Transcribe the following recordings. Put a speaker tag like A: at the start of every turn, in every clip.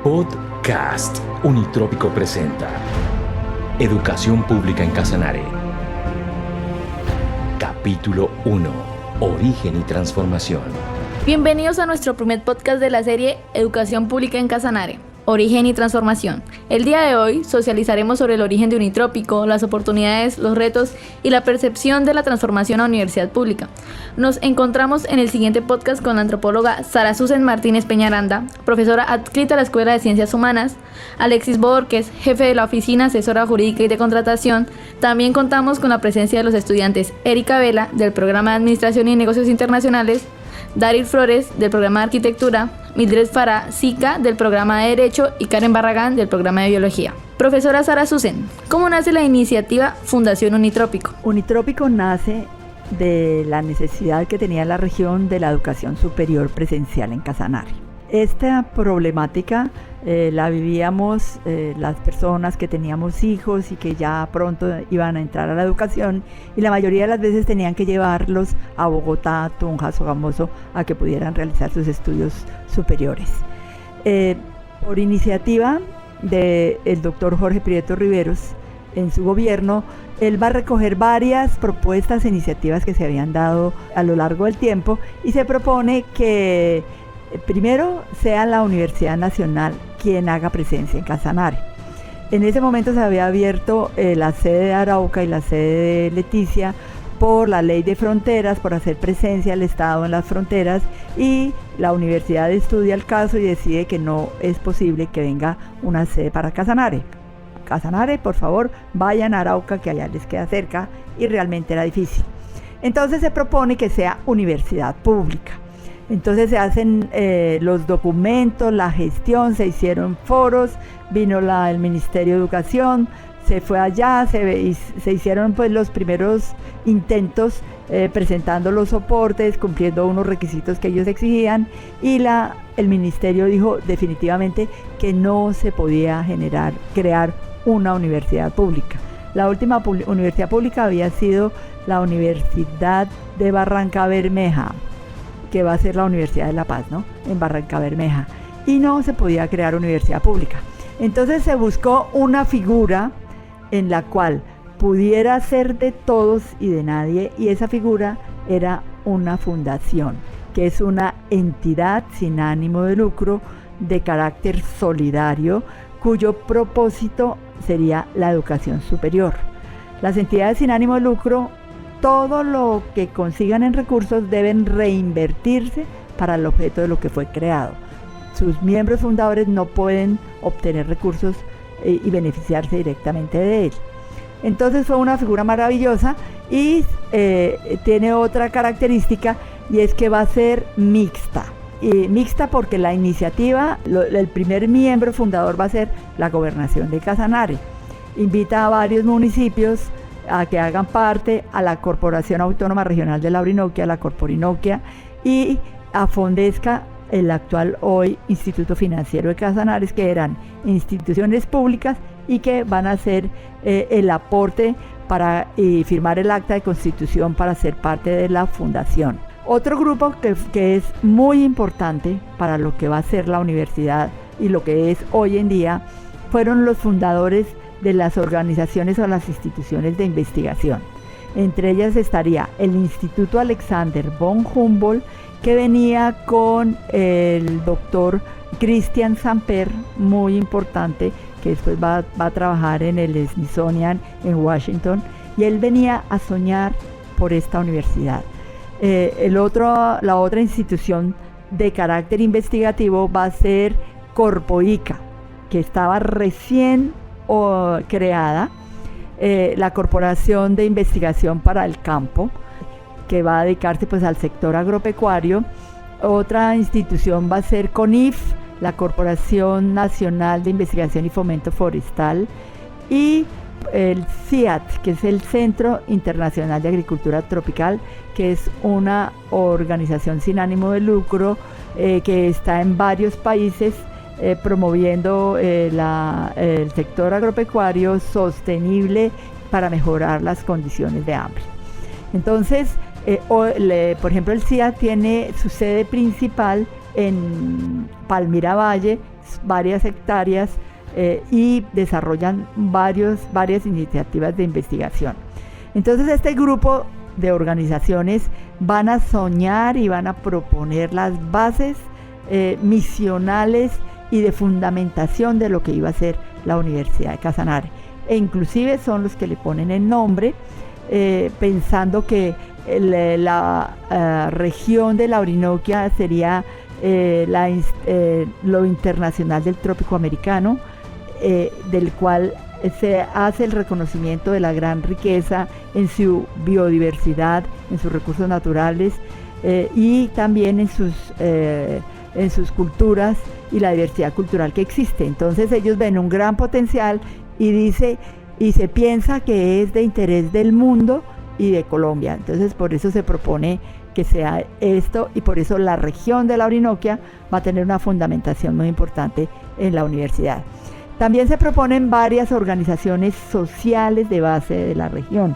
A: Podcast Unitrópico presenta Educación Pública en Casanare. Capítulo 1. Origen y transformación.
B: Bienvenidos a nuestro primer podcast de la serie Educación Pública en Casanare. Origen y transformación. El día de hoy socializaremos sobre el origen de Unitrópico, las oportunidades, los retos y la percepción de la transformación a universidad pública. Nos encontramos en el siguiente podcast con la antropóloga Sara Susan Martínez Peñaranda, profesora adscrita a la Escuela de Ciencias Humanas, Alexis Borges, jefe de la Oficina Asesora Jurídica y de Contratación. También contamos con la presencia de los estudiantes Erika Vela, del programa de Administración y Negocios Internacionales, Daryl Flores, del programa de Arquitectura, Mildred Farah Sica, del programa de Derecho, y Karen Barragán, del programa de Biología. Profesora Sara Susan, ¿cómo nace la iniciativa Fundación Unitrópico?
C: Unitrópico nace de la necesidad que tenía la región de la educación superior presencial en Casanare. Esta problemática la vivíamos las personas que teníamos hijos y que ya pronto iban a entrar a la educación, y la mayoría de las veces tenían que llevarlos a Bogotá, Tunja, Sogamoso, a que pudieran realizar sus estudios superiores. Por iniciativa del doctor Jorge Prieto Riveros, en su gobierno, él va a recoger varias propuestas e iniciativas que se habían dado a lo largo del tiempo, y se propone que primero sea la Universidad Nacional quien haga presencia en Casanare. En ese momento se había abierto la sede de Arauca y la sede de Leticia por la ley de fronteras, por hacer presencia del Estado en las fronteras, y la universidad estudia el caso y decide que no es posible que venga una sede para Casanare. Casanare, por favor, vayan a Arauca, que allá les queda cerca, y realmente era difícil. Entonces se propone que sea universidad pública. Entonces se hacen los documentos, la gestión, se hicieron foros, vino el Ministerio de Educación, se fue allá, se hicieron pues los primeros intentos presentando los soportes, cumpliendo unos requisitos que ellos exigían, y el Ministerio dijo definitivamente que no se podía crear una universidad pública. La última universidad pública había sido la Universidad de Barranca Bermeja, que va a ser la Universidad de La Paz, ¿no? En Barranca Bermeja, y no se podía crear universidad pública. Entonces se buscó una figura en la cual pudiera ser de todos y de nadie, y esa figura era una fundación, que es una entidad sin ánimo de lucro de carácter solidario, cuyo propósito sería la educación superior. Las entidades sin ánimo de lucro, todo lo que consigan en recursos deben reinvertirse para el objeto de lo que fue creado. Sus miembros fundadores no pueden obtener recursos y beneficiarse directamente de él. Entonces fue una figura maravillosa, y tiene otra característica, y es que va a ser mixta. Y mixta porque la iniciativa, el primer miembro fundador va a ser la Gobernación de Casanare. Invita a varios municipios a que hagan parte, a la Corporación Autónoma Regional de la Orinoquia, la Corporinoquia, y a Fondesca, el actual hoy Instituto Financiero de Casanare, que eran instituciones públicas y que van a hacer el aporte para firmar el acta de constitución para ser parte de la fundación. Otro grupo que es muy importante para lo que va a ser la universidad y lo que es hoy en día fueron los fundadores de las organizaciones o las instituciones de investigación. Entre ellas estaría el Instituto Alexander von Humboldt, que venía con el doctor Christian Samper, muy importante, que después va a trabajar en el Smithsonian en Washington, y él venía a soñar por esta universidad. La otra institución de carácter investigativo va a ser Corpoica, que estaba recién creada, la Corporación de Investigación para el Campo, que va a dedicarse pues al sector agropecuario. Otra institución va a ser CONIF, la Corporación Nacional de Investigación y Fomento Forestal, y el CIAT, que es el Centro Internacional de Agricultura Tropical, que es una organización sin ánimo de lucro que está en varios países promoviendo el sector agropecuario sostenible para mejorar las condiciones de hambre. Entonces, por ejemplo, el CIA tiene su sede principal en Palmira Valle, varias hectáreas y desarrollan varias iniciativas de investigación. Entonces este grupo de organizaciones van a soñar y van a proponer las bases misionales y de fundamentación de lo que iba a ser la Universidad de Casanare. E inclusive son los que le ponen el nombre, pensando que la región de la Orinoquia sería lo internacional del trópico americano, del cual se hace el reconocimiento de la gran riqueza en su biodiversidad, en sus recursos naturales y también en sus culturas y la diversidad cultural que existe. Entonces ellos ven un gran potencial y se piensa que es de interés del mundo y de Colombia. Entonces por eso se propone que sea esto, y por eso la región de la Orinoquia va a tener una fundamentación muy importante en la universidad. También se proponen varias organizaciones sociales de base de la región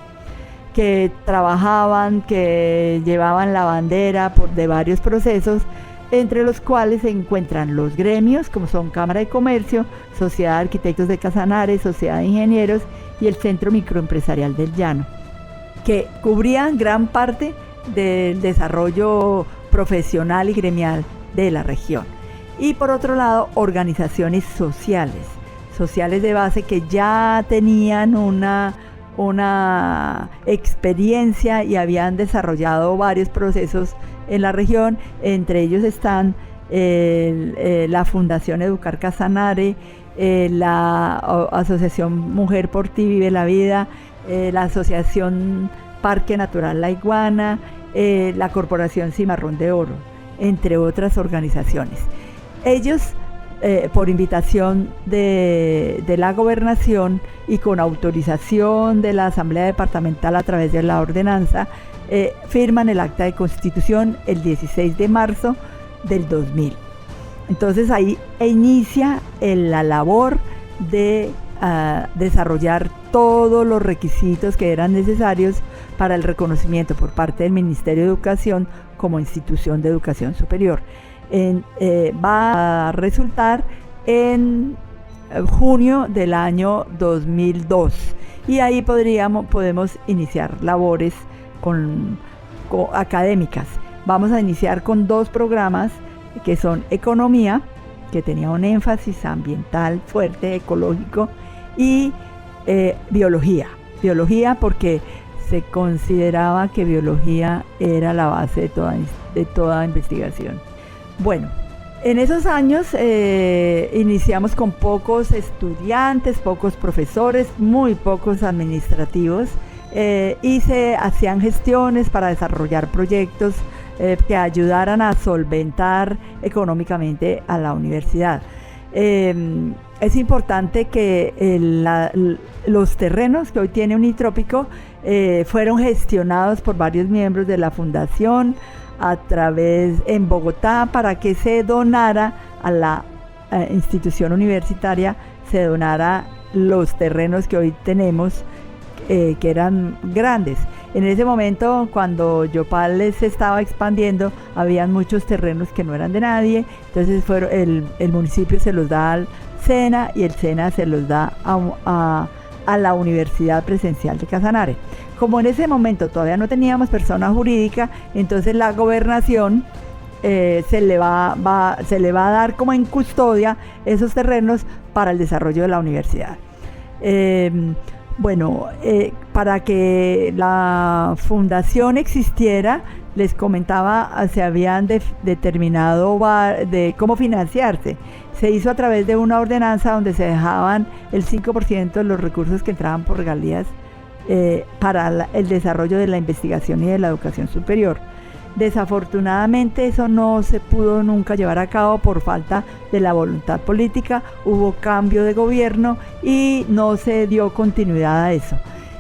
C: que trabajaban, que llevaban la bandera de varios procesos, entre los cuales se encuentran los gremios, como son Cámara de Comercio, Sociedad de Arquitectos de Casanare, Sociedad de Ingenieros y el Centro Microempresarial del Llano, que cubrían gran parte del desarrollo profesional y gremial de la región. Y por otro lado, organizaciones sociales de base que ya tenían una experiencia y habían desarrollado varios procesos en la región. Entre ellos están la Fundación Educar Casanare, la Asociación Mujer por Ti Vive la Vida, la Asociación Parque Natural La Iguana, la Corporación Cimarrón de Oro, entre otras organizaciones. Ellos, por invitación de la gobernación y con autorización de la Asamblea Departamental a través de la ordenanza, firman el acta de constitución el 16 de marzo del 2000. Entonces ahí inicia la labor de desarrollar todos los requisitos que eran necesarios para el reconocimiento por parte del Ministerio de Educación como institución de educación superior. Va a resultar en junio del año 2002, y ahí podemos iniciar labores académicas. Vamos a iniciar con 2 programas que son Economía, que tenía un énfasis ambiental fuerte, ecológico, y Biología porque se consideraba que biología era la base de toda investigación. Bueno, en esos años iniciamos con pocos estudiantes, pocos profesores, muy pocos administrativos, y se hacían gestiones para desarrollar proyectos que ayudaran a solventar económicamente a la universidad. Es importante que los terrenos que hoy tiene Unitrópico fueron gestionados por varios miembros de la fundación en Bogotá, para que se donara a la institución universitaria, se donara los terrenos que hoy tenemos, que eran grandes. En ese momento, cuando Yopal se estaba expandiendo, habían muchos terrenos que no eran de nadie. Entonces el municipio se los da al SENA, y el SENA se los da a la Universidad Presencial de Casanare. Como en ese momento todavía no teníamos persona jurídica, entonces la gobernación se le va a dar como en custodia esos terrenos para el desarrollo de la universidad. Para que la fundación existiera, les comentaba, se habían determinado de cómo financiarse. Se hizo a través de una ordenanza donde se dejaban el 5% de los recursos que entraban por regalías para el desarrollo de la investigación y de la educación superior. Desafortunadamente eso no se pudo nunca llevar a cabo por falta de la voluntad política. Hubo cambio de gobierno y no se dio continuidad a eso.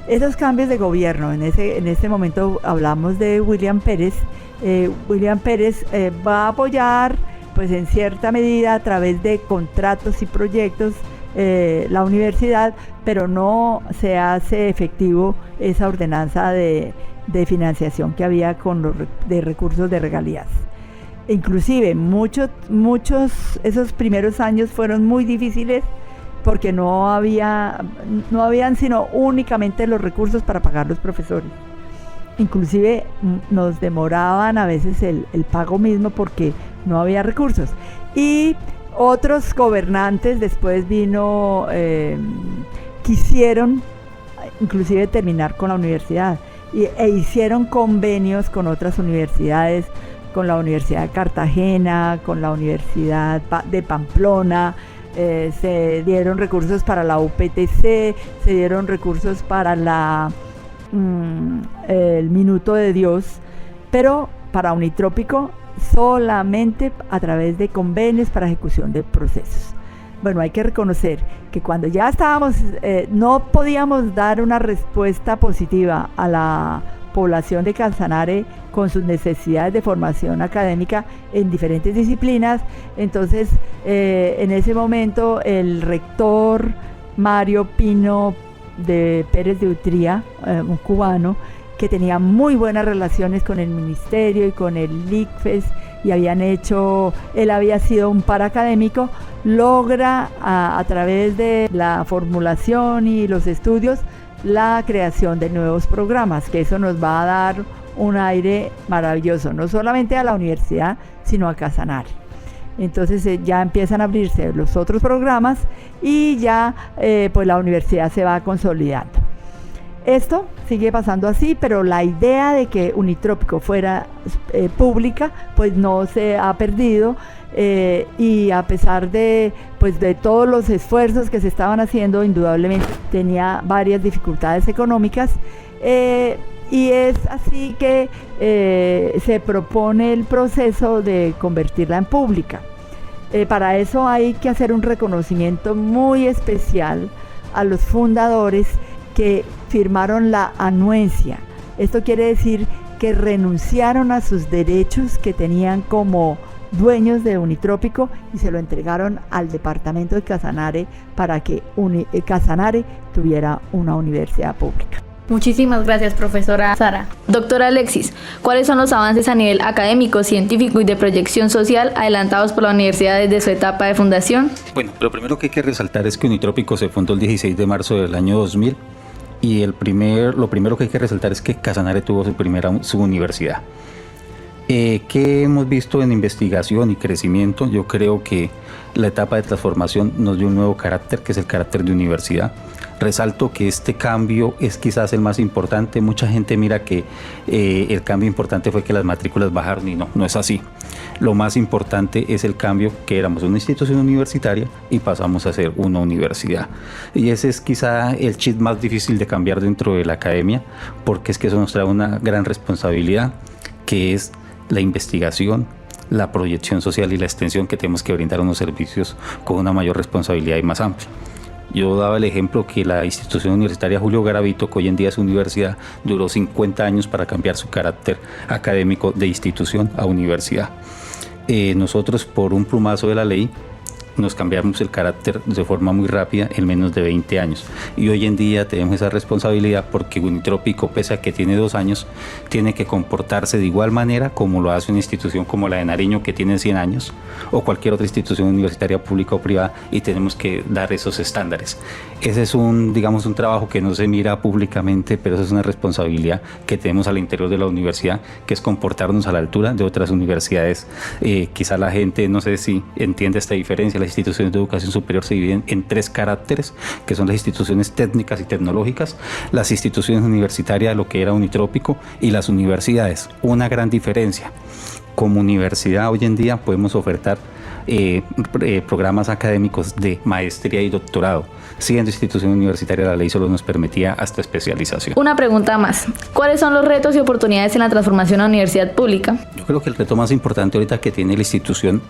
C: Esos cambios de gobierno, en este momento hablamos de William Pérez. William Pérez va a apoyar, pues en cierta medida, a través de contratos y proyectos, la universidad, pero no se hace efectivo esa ordenanza de financiación que había de recursos de regalías. Inclusive muchos, esos primeros años fueron muy difíciles porque no habían sino únicamente los recursos para pagar los profesores. Inclusive nos demoraban a veces el pago mismo porque no había recursos. Y otros gobernantes después quisieron inclusive terminar con la universidad e hicieron convenios con otras universidades, con la Universidad de Cartagena, con la Universidad de Pamplona. Se dieron recursos para la UPTC, se dieron recursos para el Minuto de Dios, pero para Unitrópico solamente a través de convenios para ejecución de procesos. Bueno, hay que reconocer que cuando ya estábamos, no podíamos dar una respuesta positiva a la población de Casanare con sus necesidades de formación académica en diferentes disciplinas. Entonces, en ese momento, el rector Mario Pino de Pérez de Utría, un cubano, que tenía muy buenas relaciones con el ministerio y con el ICFES, y él había sido un paracadémico, logra a través de la formulación y los estudios la creación de nuevos programas, que eso nos va a dar un aire maravilloso, no solamente a la universidad, sino a Casanare. Entonces ya empiezan a abrirse los otros programas y ya pues la universidad se va consolidando. Esto sigue pasando así, pero la idea de que Unitrópico fuera pública pues no se ha perdido, y a pesar de todos los esfuerzos que se estaban haciendo, indudablemente tenía varias dificultades económicas, y es así que se propone el proceso de convertirla en pública. Para eso hay que hacer un reconocimiento muy especial a los fundadores que firmaron la anuencia. Esto quiere decir que renunciaron a sus derechos que tenían como dueños de Unitrópico y se lo entregaron al departamento de Casanare para que Casanare tuviera una universidad pública.
B: Muchísimas gracias, profesora Sara. Doctora Alexis, ¿cuáles son los avances a nivel académico, científico y de proyección social adelantados por la universidad desde su etapa de fundación?
D: Bueno, lo primero que hay que resaltar es que Unitrópico se fundó el 16 de marzo del año 2000 y lo primero que hay que resaltar es que Casanare tuvo su universidad. ¿Qué hemos visto en investigación y crecimiento? Yo creo que la etapa de transformación nos dio un nuevo carácter, que es el carácter de universidad. Resalto que este cambio es quizás el más importante. Mucha gente mira que el cambio importante fue que las matrículas bajaron y no es así. Lo más importante es el cambio que éramos una institución universitaria y pasamos a ser una universidad. Y ese es quizá el chip más difícil de cambiar dentro de la academia, porque es que eso nos trae una gran responsabilidad, que es la investigación, la proyección social y la extensión, que tenemos que brindar unos servicios con una mayor responsabilidad y más amplia. Yo daba el ejemplo que la institución universitaria Julio Garavito, que hoy en día es universidad, duró 50 años para cambiar su carácter académico de institución a universidad. Nosotros, por un plumazo de la ley, nos cambiamos el carácter de forma muy rápida en menos de 20 años. Y hoy en día tenemos esa responsabilidad porque Unitrópico, pese a que tiene 2 años, tiene que comportarse de igual manera como lo hace una institución como la de Nariño, que tiene 100 años, o cualquier otra institución universitaria pública o privada, y tenemos que dar esos estándares. Ese es un trabajo que no se mira públicamente, pero esa es una responsabilidad que tenemos al interior de la universidad, que es comportarnos a la altura de otras universidades. Quizá la gente no sé si entiende esta diferencia. Las instituciones de educación superior se dividen en 3 caracteres, que son las instituciones técnicas y tecnológicas, las instituciones universitarias, lo que era Unitrópico, y las universidades. Una gran diferencia: como universidad hoy en día podemos ofertar programas académicos de maestría y doctorado. Siendo institución universitaria, la ley solo nos permitía hasta especialización.
B: Una pregunta más: ¿cuáles son los retos y oportunidades en la transformación a la universidad pública?
D: Yo creo que el reto más importante ahorita que tiene la institución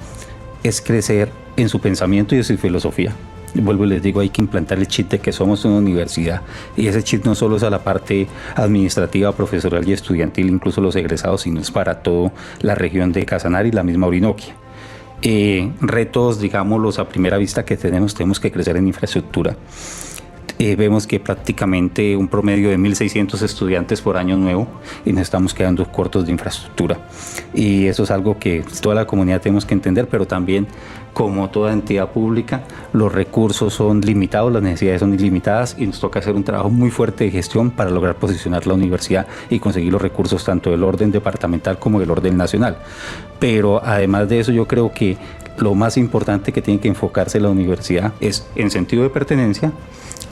D: es crecer en su pensamiento y en su filosofía. Vuelvo y les digo, hay que implantar el chip de que somos una universidad, y ese chip no solo es a la parte administrativa, profesoral y estudiantil, incluso los egresados, sino es para toda la región de Casanare y la misma Orinoquia. Retos, digámoslos a primera vista, que tenemos que crecer en infraestructura. vemos que prácticamente un promedio de 1.600 estudiantes por año nuevo y nos estamos quedando cortos de infraestructura. Y eso es algo que toda la comunidad tenemos que entender, pero también, como toda entidad pública, los recursos son limitados, las necesidades son ilimitadas y nos toca hacer un trabajo muy fuerte de gestión para lograr posicionar la universidad y conseguir los recursos tanto del orden departamental como del orden nacional. Pero además de eso, yo creo que lo más importante que tiene que enfocarse la universidad es en sentido de pertenencia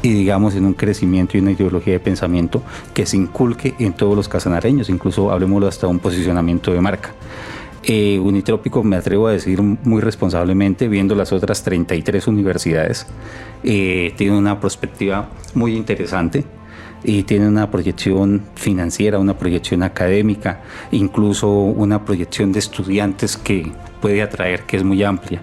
D: y, digamos, en un crecimiento y una ideología de pensamiento que se inculque en todos los casanareños, incluso hablemoslo hasta un posicionamiento de marca. Unitrópico, me atrevo a decir muy responsablemente, viendo las otras 33 universidades, tiene una perspectiva muy interesante y tiene una proyección financiera, una proyección académica, incluso una proyección de estudiantes que puede atraer, que es muy amplia.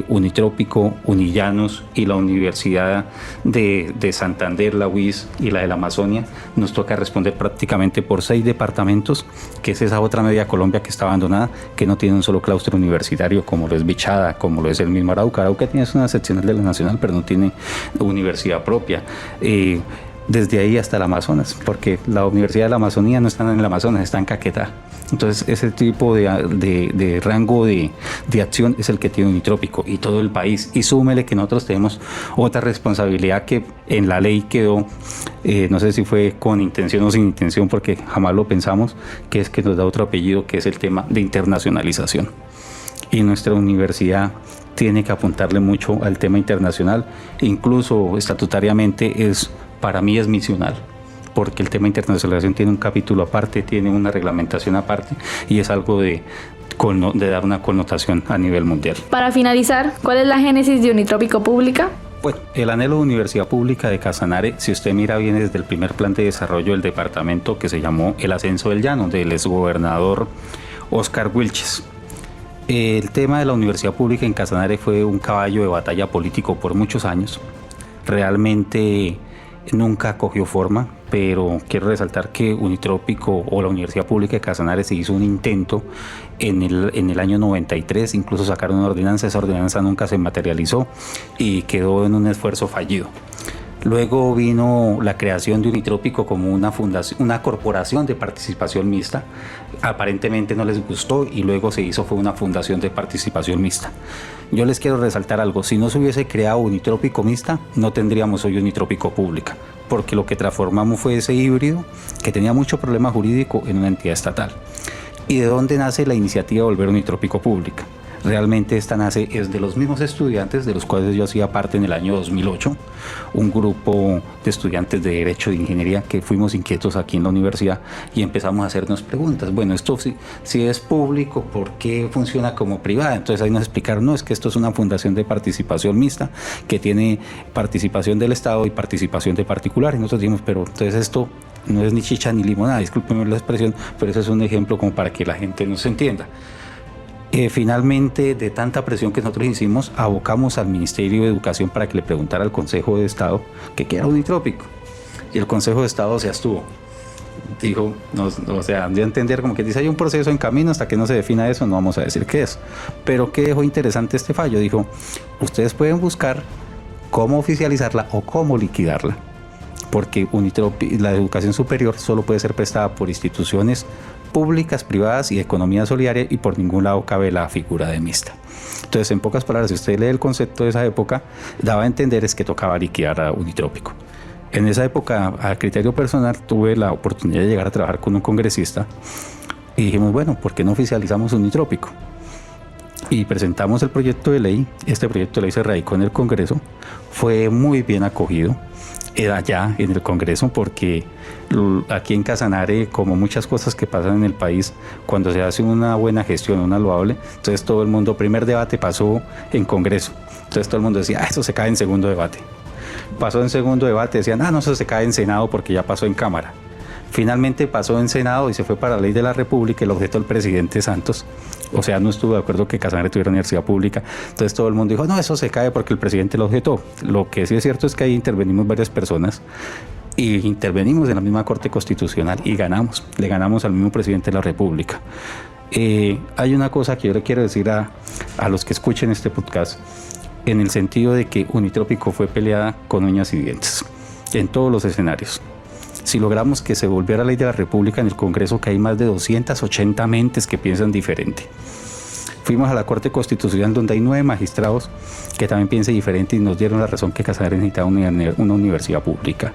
D: Unitrópico, Unillanos y la Universidad de Santander, la UIS y la de la Amazonia, nos toca responder prácticamente por 6 departamentos, que es esa otra media Colombia que está abandonada, que no tiene un solo claustro universitario, como lo es Bichada, como lo es el mismo Arauca. Arauca tiene una seccional de la Nacional, pero no tiene universidad propia. Desde ahí hasta el Amazonas, porque la Universidad de la Amazonía no está en el Amazonas, está en Caquetá. Entonces ese tipo de rango de acción es el que tiene Unitrópico y todo el país. Y súmele que nosotros tenemos otra responsabilidad que en la ley quedó, no sé si fue con intención o sin intención, porque jamás lo pensamos, que es que nos da otro apellido, que es el tema de internacionalización. Y nuestra universidad tiene que apuntarle mucho al tema internacional, incluso estatutariamente para mí es misional, porque el tema de internacionalización tiene un capítulo aparte, tiene una reglamentación aparte y es algo de dar una connotación a nivel mundial.
B: Para finalizar, ¿cuál es la génesis de Unitrópico Pública?
D: Bueno, el anhelo de universidad pública de Casanare, si usted mira, viene desde el primer plan de desarrollo del departamento, que se llamó El Ascenso del Llano, del exgobernador Óscar Wilches. El tema de la universidad pública en Casanare fue un caballo de batalla político por muchos años. Realmente nunca cogió forma, pero quiero resaltar que Unitrópico o la Universidad Pública de Casanare se hizo un intento en el año 93, incluso sacaron una ordenanza, esa ordenanza nunca se materializó y quedó en un esfuerzo fallido. Luego vino la creación de Unitrópico como una fundación, una corporación de participación mixta. Aparentemente no les gustó y luego fue una fundación de participación mixta. Yo les quiero resaltar algo: si no se hubiese creado Unitrópico mixta, no tendríamos hoy Unitrópico Pública, porque lo que transformamos fue ese híbrido que tenía mucho problema jurídico en una entidad estatal. ¿Y de dónde nace la iniciativa de volver Unitrópico Pública? Realmente esta nace es de los mismos estudiantes de los cuales yo hacía parte en el año 2008, un grupo de estudiantes de Derecho de Ingeniería que fuimos inquietos aquí en la universidad y empezamos a hacernos preguntas. Bueno, esto si es público, ¿por qué funciona como privada? Entonces ahí nos explicaron, no, es que esto es una fundación de participación mixta que tiene participación del Estado y participación de particulares. Y nosotros dijimos, pero entonces esto no es ni chicha ni limonada, discúlpenme la expresión, pero eso es un ejemplo como para que la gente nos entienda. Finalmente, de tanta presión que nosotros hicimos, abocamos al Ministerio de Educación para que le preguntara al Consejo de Estado que qué era Unitrópico. Y el Consejo de Estado se abstuvo. Dijo, o sea, dio a entender como que dice, hay un proceso en camino, hasta que no se defina eso, no vamos a decir qué es. Pero ¿qué dejó interesante este fallo? Dijo, ustedes pueden buscar cómo oficializarla o cómo liquidarla, porque la educación superior solo puede ser prestada por instituciones públicas, privadas y de economía solidaria, y por ningún lado cabe la figura de mixta. Entonces, en pocas palabras, si usted lee el concepto de esa época, daba a entender es que tocaba liquidar a Unitrópico. En esa época, a criterio personal, tuve la oportunidad de llegar a trabajar con un congresista y dijimos, bueno, ¿por qué no oficializamos Unitrópico? Y presentamos el proyecto de ley. Este proyecto de ley se radicó en el Congreso, fue muy bien acogido allá en el Congreso, porque aquí en Casanare, como muchas cosas que pasan en el país, cuando se hace una buena gestión, una loable, entonces todo el mundo, primer debate pasó en Congreso, entonces todo el mundo decía, eso se cae en segundo debate. Pasó en segundo debate, decían, no, eso se cae en Senado porque ya pasó en Cámara. Finalmente pasó en Senado y se fue para la Ley de la República, el objeto del presidente Santos. O sea, no estuvo de acuerdo que Casanare tuviera universidad pública. Entonces todo el mundo dijo, no, eso se cae porque el presidente lo objetó. Lo que sí es cierto es que ahí intervenimos varias personas y intervenimos en la misma Corte Constitucional y ganamos. Le ganamos al mismo presidente de la República. Hay una cosa que yo le quiero decir a los que escuchen este podcast. en el sentido de que Unitrópico fue peleada con uñas y dientes, en todos los escenarios. Si logramos que se volviera ley de la República en el Congreso, que hay más de 280 mentes que piensan diferente. Fuimos a la Corte Constitucional, donde hay 9 magistrados que también piensan diferente y nos dieron la razón que Casanare necesitaba una universidad pública.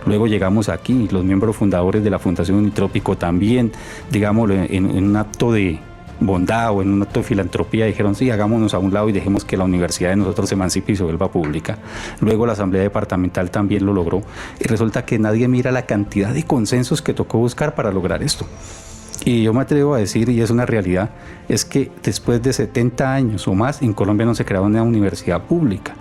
D: Luego llegamos aquí, los miembros fundadores de la Fundación Unitrópico también, digámoslo, en un acto de bondad o en un acto de filantropía, dijeron sí, hagámonos a un lado y dejemos que la universidad de nosotros se emancipe y se vuelva pública. Luego la Asamblea Departamental también lo logró y resulta que nadie mira la cantidad de consensos que tocó buscar para lograr esto. Y yo me atrevo a decir, y es una realidad, es que después de 70 años o más, en Colombia no se creaba una universidad pública.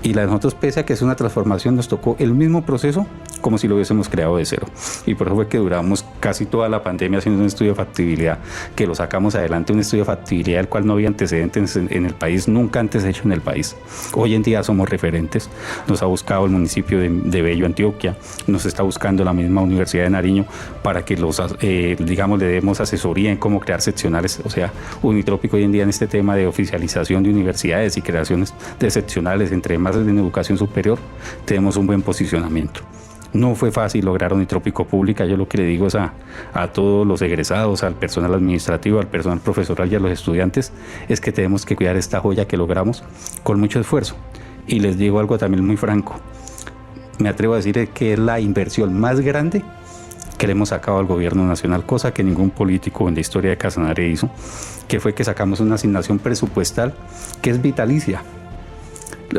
D: Y la de nosotros, pese a que es una transformación, nos tocó el mismo proceso como si lo hubiésemos creado de cero. Y por eso fue que duramos casi toda la pandemia haciendo un estudio de factibilidad, que lo sacamos adelante, un estudio de factibilidad del cual no había antecedentes en el país, nunca antes hecho en el país. Hoy en día somos referentes, nos ha buscado el municipio de Bello, Antioquia, nos está buscando la misma Universidad de Nariño para que le demos asesoría en cómo crear seccionales. O sea, Unitrópico hoy en día en este tema de oficialización de universidades y creaciones de seccionales, entre más en educación superior, tenemos un buen posicionamiento. No fue fácil lograr Unitrópico pública. Yo lo que le digo es a todos los egresados, al personal administrativo, al personal profesoral y a los estudiantes, es que tenemos que cuidar esta joya que logramos con mucho esfuerzo. Y les digo algo también muy franco, me atrevo a decir que es la inversión más grande que le hemos sacado al gobierno nacional, cosa que ningún político en la historia de Casanare hizo, que fue que sacamos una asignación presupuestal que es vitalicia.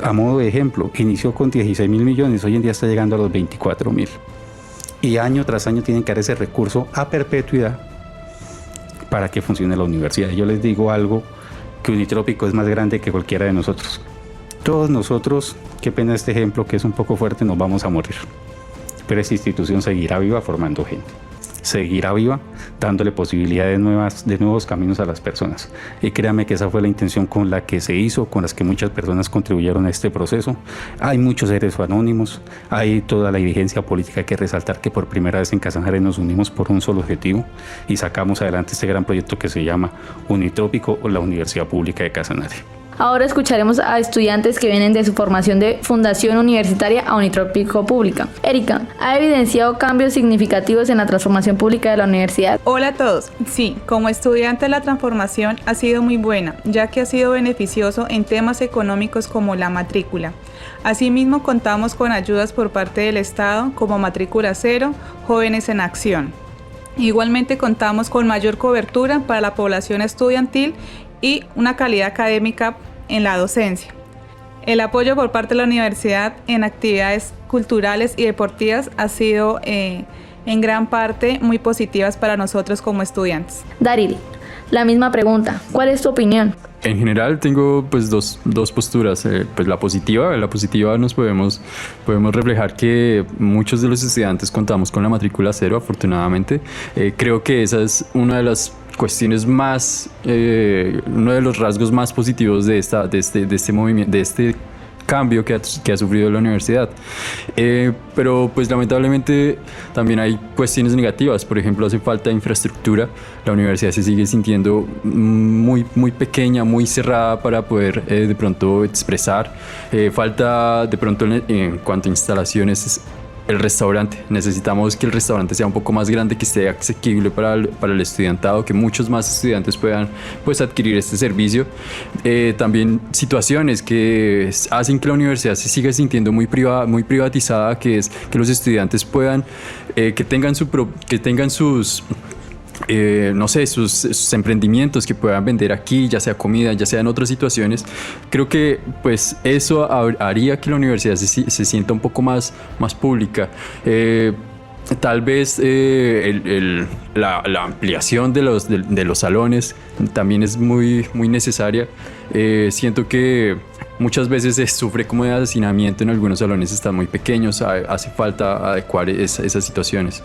D: A modo de ejemplo, inició con 16.000 millones, hoy en día está llegando a los 24.000. Y año tras año tienen que dar ese recurso a perpetuidad para que funcione la universidad. Yo les digo algo, que Unitrópico es más grande que cualquiera de nosotros. Todos nosotros, qué pena este ejemplo que es un poco fuerte, nos vamos a morir. Pero esta institución seguirá viva formando gente. Seguirá viva, dándole posibilidades de nuevos caminos a las personas. Y créanme que esa fue la intención con la que se hizo, con las que muchas personas contribuyeron a este proceso. Hay muchos seres anónimos, hay toda la dirigencia política. Hay que resaltar que por primera vez en Casanare nos unimos por un solo objetivo y sacamos adelante este gran proyecto que se llama Unitrópico o la Universidad Pública de Casanare.
B: Ahora escucharemos a estudiantes que vienen de su formación de Fundación Universitaria a Unitrópico Pública. Erika, ¿ha evidenciado cambios significativos en la transformación pública de la universidad?
E: Hola a todos. Sí, como estudiante la transformación ha sido muy buena, ya que ha sido beneficioso en temas económicos como la matrícula. Asimismo, contamos con ayudas por parte del Estado como Matrícula Cero, Jóvenes en Acción. Igualmente contamos con mayor cobertura para la población estudiantil y una calidad académica en la docencia. El apoyo por parte de la universidad en actividades culturales y deportivas ha sido en gran parte muy positivas para nosotros como estudiantes.
B: Daril, la misma pregunta, ¿cuál es tu opinión?
F: En general tengo pues dos posturas. Pues la positiva nos podemos reflejar que muchos de los estudiantes contamos con la matrícula cero, afortunadamente. Creo que esa es una de las cuestiones más, uno de los rasgos más positivos de este movimiento, de este cambio que ha sufrido la universidad. Pero pues lamentablemente también hay cuestiones negativas. Por ejemplo, hace falta infraestructura. La universidad se sigue sintiendo muy pequeña, muy cerrada para poder de pronto expresar. Falta de pronto en cuanto a instalaciones, el restaurante. Necesitamos que el restaurante sea un poco más grande, que esté asequible para el estudiantado, que muchos más estudiantes puedan pues adquirir este servicio. También situaciones que hacen que la universidad se siga sintiendo muy privatizada, que es que los estudiantes puedan que tengan sus no sé, sus emprendimientos, que puedan vender aquí, ya sea comida, ya sea en otras situaciones. Creo que pues eso haría que la universidad se sienta un poco más pública. Tal vez la ampliación de los salones también es muy necesaria. Siento que muchas veces se sufre como de hacinamiento en algunos salones, están muy pequeños, hace falta adecuar esas situaciones.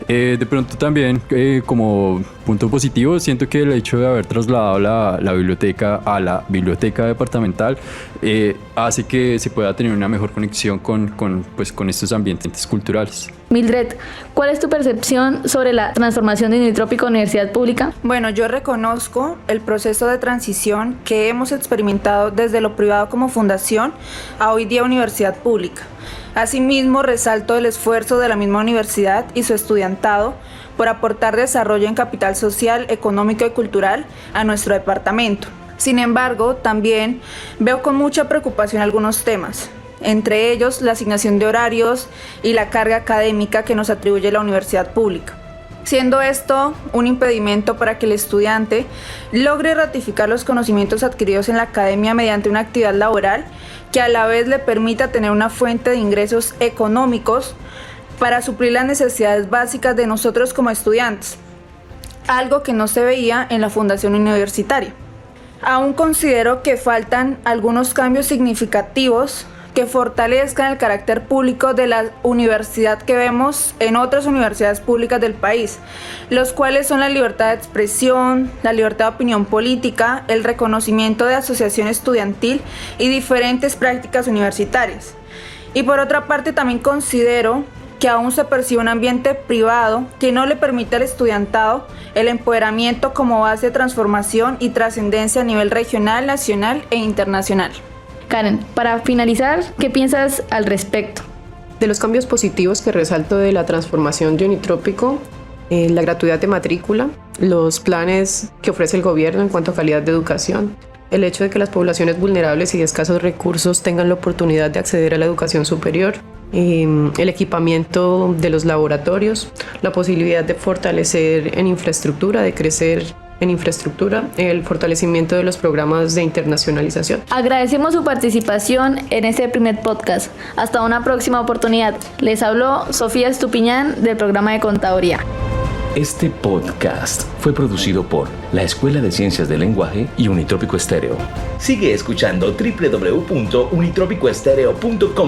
F: De pronto también, como punto positivo, siento que el hecho de haber trasladado la biblioteca a la biblioteca departamental hace que se pueda tener una mejor conexión con estos ambientes culturales.
B: Mildred, ¿cuál es tu percepción sobre la transformación de Unitrópico a Universidad Pública?
G: Bueno, yo reconozco el proceso de transición que hemos experimentado desde lo privado como fundación a hoy día universidad pública. Asimismo, resalto el esfuerzo de la misma universidad y su estudiantado por aportar desarrollo en capital social, económico y cultural a nuestro departamento. Sin embargo, también veo con mucha preocupación algunos temas, entre ellos la asignación de horarios y la carga académica que nos atribuye la universidad pública, siendo esto un impedimento para que el estudiante logre ratificar los conocimientos adquiridos en la academia mediante una actividad laboral que a la vez le permita tener una fuente de ingresos económicos para suplir las necesidades básicas de nosotros como estudiantes, algo que no se veía en la fundación universitaria. Aún considero que faltan algunos cambios significativos que fortalezcan el carácter público de la universidad que vemos en otras universidades públicas del país, los cuales son la libertad de expresión, la libertad de opinión política, el reconocimiento de asociación estudiantil y diferentes prácticas universitarias. Y por otra parte también considero que aún se percibe un ambiente privado que no le permite al estudiantado el empoderamiento como base de transformación y trascendencia a nivel regional, nacional e internacional.
B: Karen, para finalizar, ¿qué piensas al respecto?
H: De los cambios positivos que resalto de la transformación de Unitrópico, la gratuidad de matrícula, los planes que ofrece el gobierno en cuanto a calidad de educación, el hecho de que las poblaciones vulnerables y de escasos recursos tengan la oportunidad de acceder a la educación superior, el equipamiento de los laboratorios, la posibilidad de fortalecer en infraestructura, de crecer en infraestructura, el fortalecimiento de los programas de internacionalización.
B: Agradecemos su participación en este primer podcast. Hasta una próxima oportunidad. Les habló Sofía Estupiñán del programa de Contaduría.
A: Este podcast fue producido por la Escuela de Ciencias del Lenguaje y Unitrópico Estéreo.
I: Sigue escuchando www.unitropicoestereo.com.